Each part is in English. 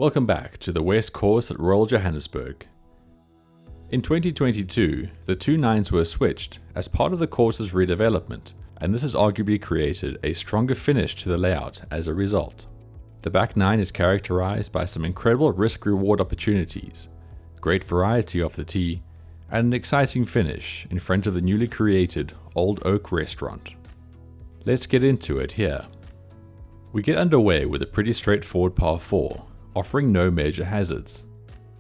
Welcome back to the West Course at Royal Johannesburg. In 2022, the two nines were switched as part of the course's redevelopment, and this has arguably created a stronger finish to the layout as a result. The back nine is characterized by some incredible risk-reward opportunities, great variety off the tee, and an exciting finish in front of the newly created Old Oak restaurant. Let's get into it here. We get underway with a pretty straightforward par 4, offering no major hazards.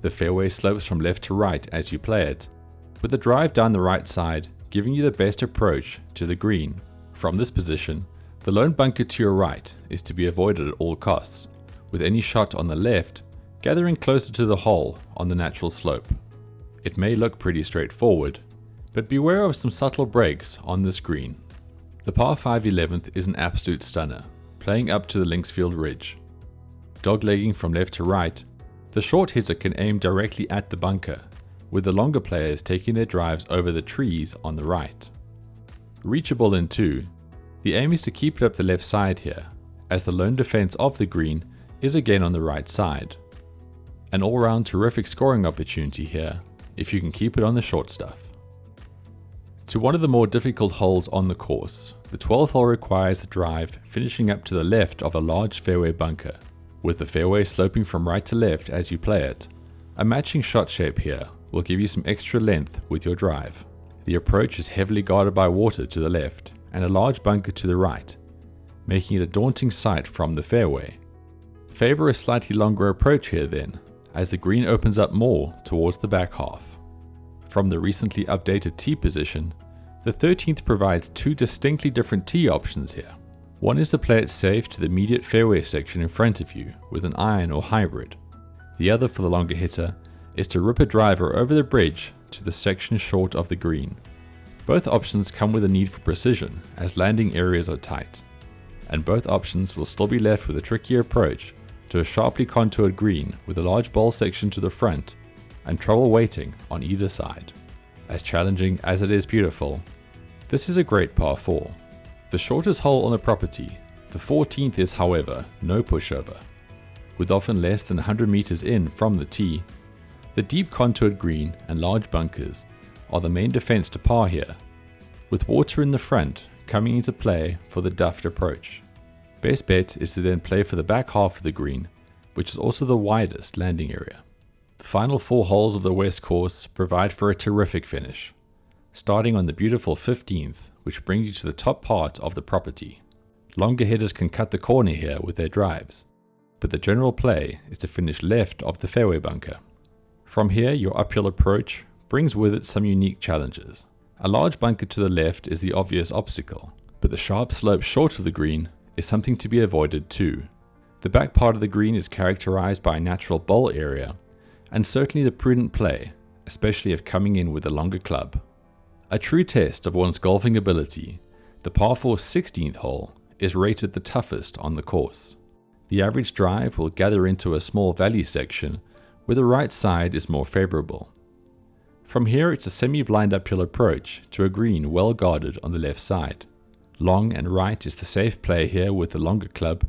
The fairway slopes from left to right as you play it, with the drive down the right side giving you the best approach to the green. From this position, the lone bunker to your right is to be avoided at all costs, with any shot on the left gathering closer to the hole on the natural slope. It may look pretty straightforward, but beware of some subtle breaks on this green. The par 5 11th is an absolute stunner, playing up to the Linksfield Ridge. Doglegging from left to right, the short hitter can aim directly at the bunker, with the longer players taking their drives over the trees on the right. Reachable in 2, the aim is to keep it up the left side here, as the lone defense of the green is again on the right side. An all-round terrific scoring opportunity here, if you can keep it on the short stuff. To one of the more difficult holes on the course, the 12th hole requires the drive finishing up to the left of a large fairway bunker, with the fairway sloping from right to left as you play it. A matching shot shape here will give you some extra length with your drive. The approach is heavily guarded by water to the left and a large bunker to the right, making it a daunting sight from the fairway. Favor a slightly longer approach here then, as the green opens up more towards the back half. From the recently updated tee position, the 13th provides two distinctly different tee options here. One is to play it safe to the immediate fairway section in front of you with an iron or hybrid. The other, for the longer hitter, is to rip a driver over the bridge to the section short of the green. Both options come with a need for precision as landing areas are tight, and both options will still be left with a trickier approach to a sharply contoured green with a large bowl section to the front and trouble waiting on either side. As challenging as it is beautiful, this is a great par 4. The shortest hole on the property, the 14th, is however no pushover. With often less than 100 meters in from the tee, the deep contoured green and large bunkers are the main defense to par here, with water in the front coming into play for the duffed approach. Best bet is to then play for the back half of the green, which is also the widest landing area. The final 4 holes of the West Course provide for a terrific finish, starting on the beautiful 15th, which brings you to the top part of the property. Longer hitters can cut the corner here with their drives, but the general play is to finish left of the fairway bunker. From here, your uphill approach brings with it some unique challenges. A large bunker to the left is the obvious obstacle, but the sharp slope short of the green is something to be avoided too. The back part of the green is characterized by a natural bowl area, and certainly the prudent play, especially if coming in with a longer club. A true test of one's golfing ability, the par 4 16th hole is rated the toughest on the course. The average drive will gather into a small valley section where the right side is more favorable. From here, it's a semi-blind uphill approach to a green well guarded on the left side. Long and right is the safe play here with the longer club,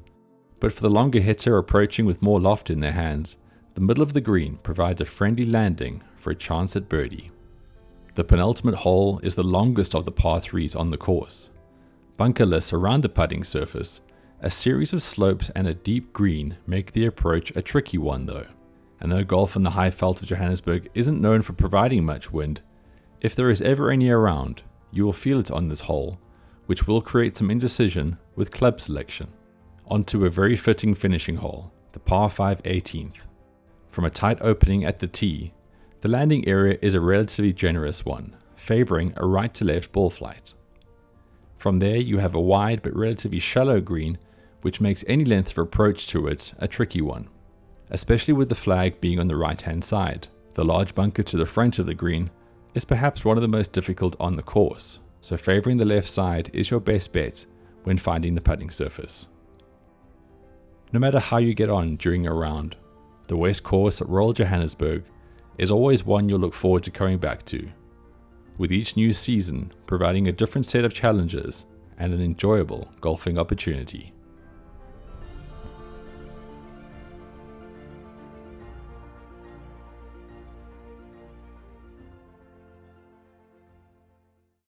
but for the longer hitter approaching with more loft in their hands, the middle of the green provides a friendly landing for a chance at birdie. The penultimate hole is the longest of the par 3s on the course. Bunkerless around the putting surface, a series of slopes and a deep green make the approach a tricky one though. And though golf in the high veld of Johannesburg isn't known for providing much wind, if there is ever any around, you will feel it on this hole, which will create some indecision with club selection. Onto a very fitting finishing hole, the par 5 18th. From a tight opening at the tee, the landing area is a relatively generous one, favoring a right to left ball flight. From there you have a wide but relatively shallow green, which makes any length of approach to it a tricky one, especially with the flag being on the right hand side. The large bunker to the front of the green is perhaps one of the most difficult on the course, so favoring the left side is your best bet when finding the putting surface. No matter how you get on during a round, the West Course at Royal Johannesburg is always one you'll look forward to coming back to, with each new season providing a different set of challenges and an enjoyable golfing opportunity.